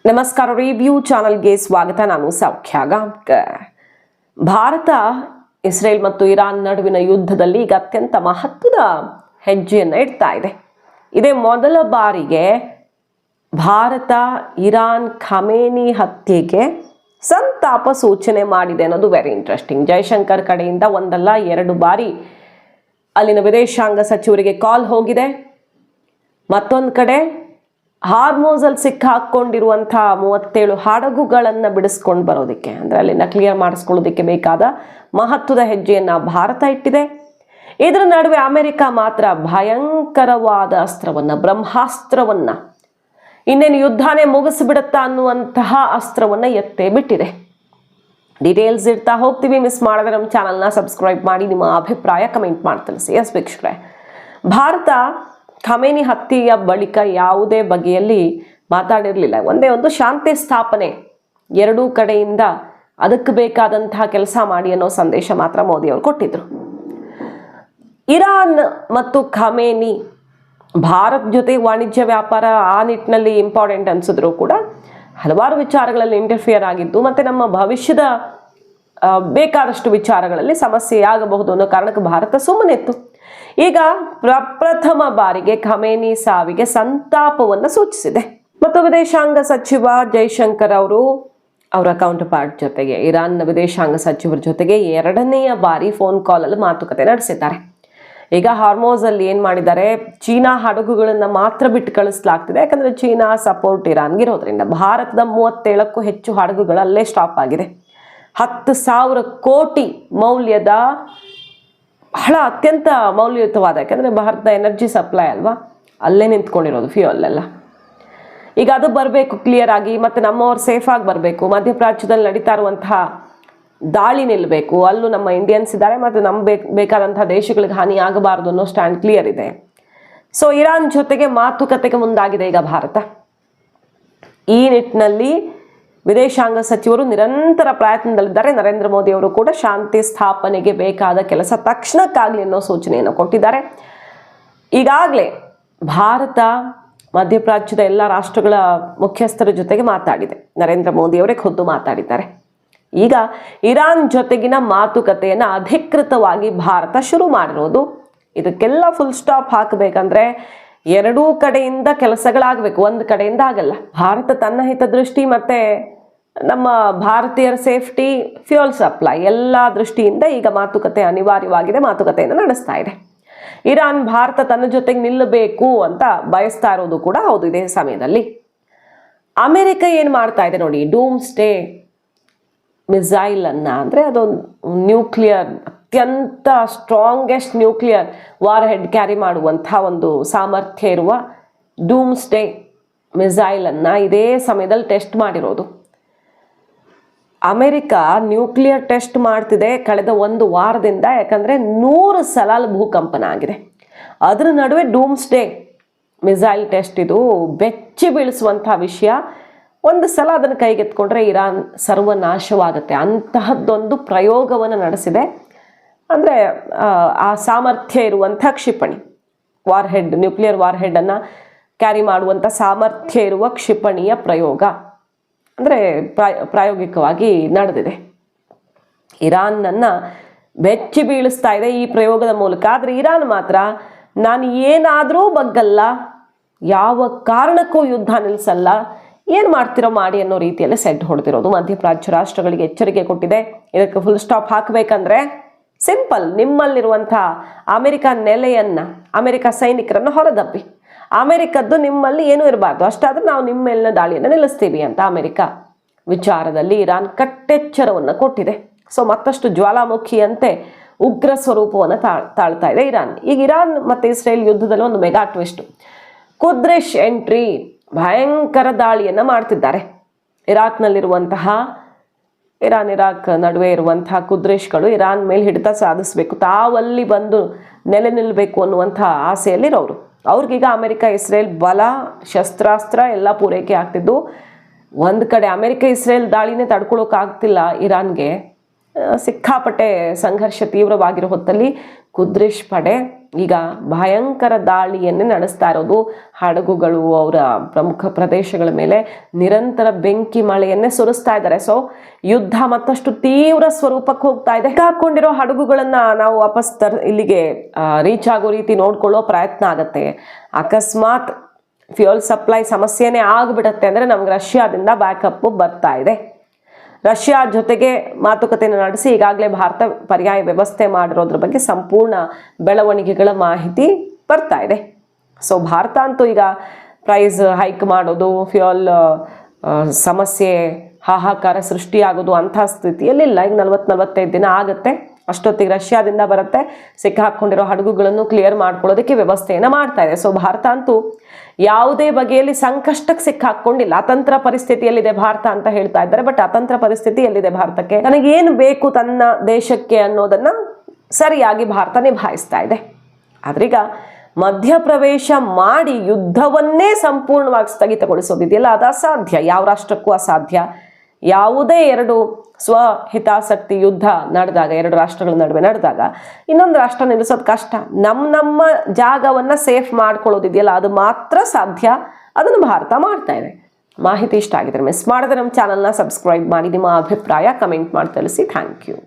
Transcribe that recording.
ನಮಸ್ಕಾರ. ರಿವ್ಯೂ ಚಾನಲ್ಗೆ ಸ್ವಾಗತ. ನಾನು ಸೌಖ್ಯ ಗಾಂವ್ಕರ್. ಭಾರತ ಇಸ್ರೇಲ್ ಮತ್ತು ಇರಾನ್ ನಡುವಿನ ಯುದ್ಧದಲ್ಲಿ ಈಗ ಅತ್ಯಂತ ಮಹತ್ವದ ಹೆಜ್ಜೆಯನ್ನು ಇಡ್ತಾ ಇದೆ. ಇದೇ ಮೊದಲ ಬಾರಿಗೆ ಭಾರತ ಇರಾನ್ ಖಮೇನಿ ಹತ್ಯೆಗೆ ಸಂತಾಪ ಸೂಚನೆ ಮಾಡಿದೆ ಅನ್ನೋದು ವೆರಿ ಇಂಟ್ರೆಸ್ಟಿಂಗ್. ಜೈಶಂಕರ್ ಕಡೆಯಿಂದ ಒಂದಲ್ಲ ಎರಡು ಬಾರಿ ಅಲ್ಲಿನ ವಿದೇಶಾಂಗ ಸಚಿವರಿಗೆ ಕಾಲ್ ಹೋಗಿದೆ. ಮತ್ತೊಂದು ಕಡೆ ಹಾರ್ಮೋಸಲ್ಲಿ ಸಿಕ್ಕಾಕೊಂಡಿರುವಂಥ 37 ಹಡಗುಗಳನ್ನು ಬಿಡಿಸ್ಕೊಂಡು ಬರೋದಕ್ಕೆ, ಅಂದರೆ ಅಲ್ಲಿನ ಕ್ಲಿಯರ್ ಮಾಡಿಸ್ಕೊಳ್ಳೋದಕ್ಕೆ ಬೇಕಾದ ಮಹತ್ವದ ಹೆಜ್ಜೆಯನ್ನು ಭಾರತ ಇಟ್ಟಿದೆ. ಇದರ ನಡುವೆ ಅಮೆರಿಕ ಮಾತ್ರ ಭಯಂಕರವಾದ ಅಸ್ತ್ರವನ್ನು, ಬ್ರಹ್ಮಾಸ್ತ್ರವನ್ನು, ಇನ್ನೇನು ಯುದ್ಧನೇ ಮುಗಿಸ್ಬಿಡುತ್ತಾ ಅನ್ನುವಂತಹ ಅಸ್ತ್ರವನ್ನು ಎತ್ತೇ ಬಿಟ್ಟಿದೆ. ಡೀಟೇಲ್ಸ್ ಇಡ್ತಾ ಹೋಗ್ತೀವಿ. ಮಿಸ್ ಮಾಡಿದ್ರೆ ನಮ್ಮ ಚಾನಲ್ನ ಸಬ್ಸ್ಕ್ರೈಬ್ ಮಾಡಿ, ನಿಮ್ಮ ಅಭಿಪ್ರಾಯ ಕಮೆಂಟ್ ಮಾಡಿ ತಿಳಿಸಿ. ಎಸ್ ವೀಕ್ಷಕರೇ, ಭಾರತ ಖಮೇನಿ ಹತ್ಯೆಯ ಬಳಿಕ ಯಾವುದೇ ಬಗೆಯಲ್ಲಿ ಮಾತಾಡಿರಲಿಲ್ಲ. ಒಂದೇ ಒಂದು ಶಾಂತಿ ಸ್ಥಾಪನೆ, ಎರಡೂ ಕಡೆಯಿಂದ ಅದಕ್ಕೆ ಬೇಕಾದಂತಹ ಕೆಲಸ ಮಾಡಿ ಅನ್ನೋ ಸಂದೇಶ ಮಾತ್ರ ಮೋದಿ ಅವರು ಕೊಟ್ಟಿದ್ರು. ಇರಾನ್ ಮತ್ತು ಖಮೇನಿ ಭಾರತ ಜೊತೆ ವಾಣಿಜ್ಯ ವ್ಯಾಪಾರ ಆ ನಿಟ್ಟಿನಲ್ಲಿ ಇಂಪಾರ್ಟೆಂಟ್ ಅನ್ಸಿದ್ರು ಕೂಡ ಹಲವಾರು ವಿಚಾರಗಳಲ್ಲಿ ಇಂಟರ್ಫಿಯರ್ ಆಗಿದ್ದು, ಮತ್ತು ನಮ್ಮ ಭವಿಷ್ಯದ ಬೇಕಾದಷ್ಟು ವಿಚಾರಗಳಲ್ಲಿ ಸಮಸ್ಯೆ ಆಗಬಹುದು ಅನ್ನೋ ಕಾರಣಕ್ಕೆ ಭಾರತ ಸುಮ್ಮನಿತ್ತು. ಈಗ ಪ್ರಪ್ರಥಮ ಬಾರಿಗೆ ಖಮೇನಿ ಸಾವಿಗೆ ಸಂತಾಪವನ್ನು ಸೂಚಿಸಿದೆ. ಮತ್ತು ವಿದೇಶಾಂಗ ಸಚಿವ ಜೈಶಂಕರ್ ಅವರು ಅವರ ಕೌಂಟರ್ ಪಾರ್ಟ್ ಜೊತೆಗೆ, ಇರಾನ್ನ ವಿದೇಶಾಂಗ ಸಚಿವರ ಜೊತೆಗೆ ಎರಡನೆಯ ಬಾರಿ ಫೋನ್ ಕಾಲಲ್ಲಿ ಮಾತುಕತೆ ನಡೆಸಿದ್ದಾರೆ. ಈಗ ಹಾರ್ಮೋಸಲ್ಲಿ ಏನು ಮಾಡಿದ್ದಾರೆ, ಚೀನಾ ಹಡಗುಗಳನ್ನು ಮಾತ್ರ ಬಿಟ್ಟು ಕಳಿಸಲಾಗ್ತಿದೆ. ಯಾಕಂದರೆ ಚೀನಾ ಸಪೋರ್ಟ್ ಇರಾನ್ಗೆ ಇರೋದ್ರಿಂದ ಭಾರತದ 37ಕ್ಕೂ ಹೆಚ್ಚು ಹಡಗುಗಳು ಅಲ್ಲೇ ಸ್ಟಾಪ್ ಆಗಿದೆ. 10,000 ಕೋಟಿ ಮೌಲ್ಯದ, ಬಹಳ ಅತ್ಯಂತ ಮೌಲ್ಯಯುತವಾದ, ಯಾಕಂದರೆ ಭಾರತದ ಎನರ್ಜಿ ಸಪ್ಲೈ ಅಲ್ವಾ, ಅಲ್ಲೇ ನಿಂತ್ಕೊಂಡಿರೋದು ಫ್ಯೂಯಲ್ ಎಲ್ಲ. ಈಗ ಅದು ಬರಬೇಕು ಕ್ಲಿಯರ್ ಆಗಿ, ಮತ್ತು ನಮ್ಮವ್ರು ಸೇಫಾಗಿ ಬರಬೇಕು. ಮಧ್ಯಪ್ರಾಚ್ಯದಲ್ಲಿ ನಡೀತಾ ಇರುವಂತಹ ದಾಳಿ ನಿಲ್ಲಬೇಕು, ಅಲ್ಲೂ ನಮ್ಮ ಇಂಡಿಯನ್ಸ್ ಇದ್ದಾರೆ, ಮತ್ತು ನಮ್ಗೆ ಬೇಕಾದಂತಹ ದೇಶಗಳಿಗೆ ಹಾನಿ ಆಗಬಾರ್ದು ಅನ್ನೋ ಸ್ಟ್ಯಾಂಡ್ ಕ್ಲಿಯರ್ ಇದೆ. ಸೊ ಇರಾನ್ ಜೊತೆಗೆ ಮಾತುಕತೆಗೆ ಮುಂದಾಗಿದೆ ಈಗ ಭಾರತ. ಈ ನಿಟ್ಟಿನಲ್ಲಿ ವಿದೇಶಾಂಗ ಸಚಿವರು ನಿರಂತರ ಪ್ರಯತ್ನದಲ್ಲಿದ್ದಾರೆ. ನರೇಂದ್ರ ಮೋದಿ ಅವರು ಕೂಡ ಶಾಂತಿ ಸ್ಥಾಪನೆಗೆ ಬೇಕಾದ ಕೆಲಸ ತಕ್ಷಣಕ್ಕಾಗಲಿ ಅನ್ನೋ ಸೂಚನೆಯನ್ನು ಕೊಟ್ಟಿದ್ದಾರೆ. ಈಗಾಗಲೇ ಭಾರತ ಮಧ್ಯಪ್ರಾಚ್ಯದ ಎಲ್ಲ ರಾಷ್ಟ್ರಗಳ ಮುಖ್ಯಸ್ಥರ ಜೊತೆಗೆ ಮಾತಾಡಿದೆ. ನರೇಂದ್ರ ಮೋದಿ ಅವರೇ ಖುದ್ದು ಮಾತಾಡಿದ್ದಾರೆ. ಈಗ ಇರಾನ್ ಜೊತೆಗಿನ ಮಾತುಕತೆಯನ್ನು ಅಧಿಕೃತವಾಗಿ ಭಾರತ ಶುರು ಮಾಡಿರೋದು. ಇದಕ್ಕೆಲ್ಲ ಫುಲ್ ಸ್ಟಾಪ್ ಹಾಕಬೇಕಂದ್ರೆ ಎರಡೂ ಕಡೆಯಿಂದ ಕೆಲಸಗಳಾಗಬೇಕು, ಒಂದು ಕಡೆಯಿಂದ ಆಗಲ್ಲ. ಭಾರತ ತನ್ನ ಹಿತದೃಷ್ಟಿ ಮತ್ತು ನಮ್ಮ ಭಾರತೀಯರ ಸೇಫ್ಟಿ, ಫ್ಯೂಯಲ್ ಸಪ್ಲೈ ಎಲ್ಲ ದೃಷ್ಟಿಯಿಂದ ಈಗ ಮಾತುಕತೆ ಅನಿವಾರ್ಯವಾಗಿದೆ, ಮಾತುಕತೆಯನ್ನು ನಡೆಸ್ತಾ ಇದೆ. ಇರಾನ್ ಭಾರತ ತನ್ನ ಜೊತೆಗೆ ನಿಲ್ಲಬೇಕು ಅಂತ ಬಯಸ್ತಾ ಇರೋದು ಕೂಡ ಹೌದು. ಇದೇ ಸಮಯದಲ್ಲಿ ಅಮೆರಿಕ ಏನು ಮಾಡ್ತಾ ಇದೆ ನೋಡಿ, ಡೂಮ್ ಸ್ಟೇ ಮಿಸೈಲನ್ನು, ಅಂದರೆ ಅದೊಂದು ನ್ಯೂಕ್ಲಿಯರ್, ಅತ್ಯಂತ strongest nuclear war ahead carry ಮಾಡುವಂಥ ಒಂದು ಸಾಮರ್ಥ್ಯ ಇರುವ ಡೂಮ್ ಸ್ಟೇ ಮಿಸೈಲನ್ನು ಇದೇ ಸಮಯದಲ್ಲಿ ಟೆಸ್ಟ್ ಮಾಡಿರೋದು. ಅಮೆರಿಕ ನ್ಯೂಕ್ಲಿಯರ್ ಟೆಸ್ಟ್ ಮಾಡ್ತಿದೆ ಕಳೆದ ಒಂದು ವಾರದಿಂದ. ಯಾಕಂದರೆ 100 ಸಲ ಭೂಕಂಪನ ಆಗಿದೆ. ಅದರ ನಡುವೆ ಡೂಮ್ ಸ್ಟೇ ಮಿಸೈಲ್ ಟೆಸ್ಟ್, ಇದು ಬೆಚ್ಚಿ ಬೀಳಿಸುವಂಥ ವಿಷಯ. ಒಂದು ಸಲ ಅದನ್ನು ಕೈಗೆತ್ಕೊಂಡ್ರೆ ಇರಾನ್ ಸರ್ವನಾಶವಾಗುತ್ತೆ. ಅಂತಹದ್ದೊಂದು ಪ್ರಯೋಗವನ್ನು ನಡೆಸಿದೆ. ಅಂದರೆ ಆ ಸಾಮರ್ಥ್ಯ ಇರುವಂಥ ಕ್ಷಿಪಣಿ, ವಾರ್ ಹೆಡ್, ನ್ಯೂಕ್ಲಿಯರ್ ವಾರ್ ಹೆಡನ್ನು ಕ್ಯಾರಿ ಮಾಡುವಂಥ ಸಾಮರ್ಥ್ಯ ಇರುವ ಕ್ಷಿಪಣಿಯ ಪ್ರಯೋಗ ಅಂದರೆ ಪ್ರಾಯೋಗಿಕವಾಗಿ ನಡೆದಿದೆ. ಇರಾನನ್ನು ಬೆಚ್ಚಿ ಬೀಳಿಸ್ತಾ ಇದೆ ಈ ಪ್ರಯೋಗದ ಮೂಲಕ. ಆದರೆ ಇರಾನ್ ಮಾತ್ರ ನಾನು ಏನಾದರೂ ಬಗ್ಗಲ್ಲ, ಯಾವ ಕಾರಣಕ್ಕೂ ಯುದ್ಧ ನಿಲ್ಲಿಸಲ್ಲ, ಏನು ಮಾಡ್ತಿರೋ ಮಾಡಿ ಅನ್ನೋ ರೀತಿಯಲ್ಲಿ ಸೆಡ್ ಹೊಡೆದಿರೋದು. ಮಧ್ಯಪ್ರಾಚ್ಯ ರಾಷ್ಟ್ರಗಳಿಗೆ ಎಚ್ಚರಿಕೆ ಕೊಟ್ಟಿದೆ. ಇದಕ್ಕೆ ಫುಲ್ ಸ್ಟಾಪ್ ಹಾಕಬೇಕಂದ್ರೆ ಸಿಂಪಲ್, ನಿಮ್ಮಲ್ಲಿರುವಂಥ ಅಮೆರಿಕ ನೆಲೆಯನ್ನು, ಅಮೆರಿಕ ಸೈನಿಕರನ್ನು ಹೊರದಬ್ಬಿ. ಅಮೆರಿಕದ್ದು ನಿಮ್ಮಲ್ಲಿ ಏನೂ ಇರಬಾರ್ದು, ಅಷ್ಟಾದ್ರೆ ನಾವು ನಿಮ್ಮ ಮೇಲಿನ ದಾಳಿಯನ್ನು ನಿಲ್ಲಿಸ್ತೀವಿ ಅಂತ ಅಮೆರಿಕ ವಿಚಾರದಲ್ಲಿ ಇರಾನ್ ಕಟ್ಟೆಚ್ಚರವನ್ನು ಕೊಟ್ಟಿದೆ. ಸೊ ಮತ್ತಷ್ಟು ಜ್ವಾಲಾಮುಖಿಯಂತೆ ಉಗ್ರ ಸ್ವರೂಪವನ್ನು ತಾಳ್ತಾ ಇದೆ ಇರಾನ್. ಈಗ ಇರಾನ್ ಮತ್ತು ಇಸ್ರೇಲ್ ಯುದ್ಧದಲ್ಲಿ ಒಂದು ಮೆಗಾ ಟ್ವಿಸ್ಟ್, ಕುದ್ರೆಶ್ ಎಂಟ್ರಿ, ಭಯಂಕರ ದಾಳಿಯನ್ನು ಮಾಡ್ತಿದ್ದಾರೆ. ಇರಾಕ್ನಲ್ಲಿರುವಂತಹ, ಇರಾಕ್ ನಡುವೆ ಇರುವಂತಹ ಕುದ್ರೇಶ್ಗಳು ಇರಾನ್ ಮೇಲೆ ಹಿಡಿತ ಸಾಧಿಸಬೇಕು, ತಾವಲ್ಲಿ ಬಂದು ನೆಲೆ ನಿಲ್ಲಬೇಕು ಅನ್ನುವಂಥ ಆಸೆಯಲ್ಲಿರೋರು. ಅವ್ರಿಗೀಗ ಅಮೆರಿಕ ಇಸ್ರೇಲ್ ಬಲ, ಶಸ್ತ್ರಾಸ್ತ್ರ ಎಲ್ಲ ಪೂರೈಕೆ ಆಗ್ತಿದ್ದು. ಒಂದು ಕಡೆ ಅಮೆರಿಕ ಇಸ್ರೇಲ್ ದಾಳಿನೇ ತಡ್ಕೊಳ್ಳೋಕ್ಕಾಗ್ತಿಲ್ಲ ಇರಾನ್ಗೆ, ಸಿಕ್ಕಾಪಟ್ಟೆ ಸಂಘರ್ಷ ತೀವ್ರವಾಗಿರೋ ಹೊತ್ತಲ್ಲಿ ಕುದ್ರೇಶ್ ಪಡೆ ಈಗ ಭಯಂಕರ ದಾಳಿಯನ್ನೇ ನಡೆಸ್ತಾ ಇರೋದು. ಹಡಗುಗಳು ಅವರ ಪ್ರಮುಖ ಪ್ರದೇಶಗಳ ಮೇಲೆ ನಿರಂತರ ಬೆಂಕಿ ಮಳೆಯನ್ನೇ ಸುರಿಸ್ತಾ ಇದ್ದಾರೆ. ಸೊ ಯುದ್ಧ ಮತ್ತಷ್ಟು ತೀವ್ರ ಸ್ವರೂಪಕ್ಕೆ ಹೋಗ್ತಾ ಇದೆ. ಹಾಕೊಂಡಿರೋ ಹಡಗುಗಳನ್ನ ನಾವು ವಾಪಸ್ ಇಲ್ಲಿಗೆ ರೀಚ್ ಆಗೋ ರೀತಿ ನೋಡ್ಕೊಳ್ಳೋ ಪ್ರಯತ್ನ ಆಗತ್ತೆ. ಅಕಸ್ಮಾತ್ ಫ್ಯೂಯಲ್ ಸಪ್ಲೈ ಸಮಸ್ಯೆನೇ ಆಗ್ಬಿಡತ್ತೆ ಅಂದ್ರೆ ನಮ್ಗೆ ರಷ್ಯಾದಿಂದ ಬ್ಯಾಕಪ್ ಬರ್ತಾ ಇದೆ. ರಷ್ಯಾ ಜೊತೆಗೆ ಮಾತುಕತೆಯನ್ನು ನಡೆಸಿ ಈಗಾಗಲೇ ಭಾರತ ಪರ್ಯಾಯ ವ್ಯವಸ್ಥೆ ಮಾಡಿರೋದ್ರ ಬಗ್ಗೆ ಸಂಪೂರ್ಣ ಬೆಳವಣಿಗೆಗಳ ಮಾಹಿತಿ ಬರ್ತಾ ಇದೆ. ಸೊ ಭಾರತ ಅಂತೂ ಈಗ ಪ್ರೈಸ್ ಹೈಕ್ ಮಾಡೋದು, ಫ್ಯೂಯಲ್ ಸಮಸ್ಯೆ ಹಾಹಾಕಾರ ಸೃಷ್ಟಿಯಾಗೋದು ಅಂಥ ಸ್ಥಿತಿಯಲ್ಲಿಲ್ಲ. ಈಗ 40-45 ದಿನ ಆಗುತ್ತೆ. ಅಷ್ಟೊತ್ತಿಗೆ ರಷ್ಯಾದಿಂದ ಬರುತ್ತೆ. ಸಿಕ್ಕಾಕೊಂಡಿರೋ ಹಡಗುಗಳನ್ನು ಕ್ಲಿಯರ್ ಮಾಡ್ಕೊಳ್ಳೋದಕ್ಕೆ ವ್ಯವಸ್ಥೆಯನ್ನು ಮಾಡ್ತಾ ಇದೆ. ಸೊ ಭಾರತ ಅಂತೂ ಯಾವುದೇ ಬಗೆಯಲ್ಲಿ ಸಂಕಷ್ಟಕ್ಕೆ ಸಿಕ್ಕಾಕೊಂಡಿಲ್ಲ. ಅತಂತ್ರ ಪರಿಸ್ಥಿತಿಯಲ್ಲಿದೆ ಭಾರತ ಅಂತ ಹೇಳ್ತಾ ಇದ್ದಾರೆ. ಬಟ್ ಅತಂತ್ರ ಪರಿಸ್ಥಿತಿ ಎಲ್ಲಿದೆ ಭಾರತಕ್ಕೆ? ನನಗೇನು ಬೇಕು ತನ್ನ ದೇಶಕ್ಕೆ ಅನ್ನೋದನ್ನ ಸರಿಯಾಗಿ ಭಾರತ ನಿಭಾಯಿಸ್ತಾ ಇದೆ. ಆದ್ರೀಗ ಮಧ್ಯಪ್ರವೇಶ ಮಾಡಿ ಯುದ್ಧವನ್ನೇ ಸಂಪೂರ್ಣವಾಗಿ ಸ್ಥಗಿತಗೊಳಿಸೋದಿದೆಯಲ್ಲ, ಅದು ಅಸಾಧ್ಯ. ಯಾವ ರಾಷ್ಟ್ರಕ್ಕೂ ಅಸಾಧ್ಯ. ಯಾವುದೇ ಎರಡು ಸ್ವಹಿತಾಸಕ್ತಿ ಯುದ್ಧ ನಡೆದಾಗ, ಎರಡು ರಾಷ್ಟ್ರಗಳ ನಡುವೆ ನಡೆದಾಗ ಇನ್ನೊಂದು ರಾಷ್ಟ್ರ ನಿಲ್ಲಿಸೋದು ಕಷ್ಟ. ನಮ್ಮ ಜಾಗವನ್ನ ಸೇಫ್ ಮಾಡ್ಕೊಳ್ಳೋದಿದೆಯಲ್ಲ, ಅದು ಮಾತ್ರ ಸಾಧ್ಯ. ಅದನ್ನು ಭಾರತ ಮಾಡ್ತಾ ಇದೆ. ಮಾಹಿತಿ ಇಷ್ಟ ಆಗಿದ್ರೆ ಮಿಸ್ ಮಾಡಿದ್ರೆ ನಮ್ಮ ಚಾನಲ್ನ ಸಬ್ಸ್ಕ್ರೈಬ್ ಮಾಡಿ. ನಿಮ್ಮ ಅಭಿಪ್ರಾಯ ಕಮೆಂಟ್ ಮಾಡಿ ತಿಳಿಸಿ. Thank you.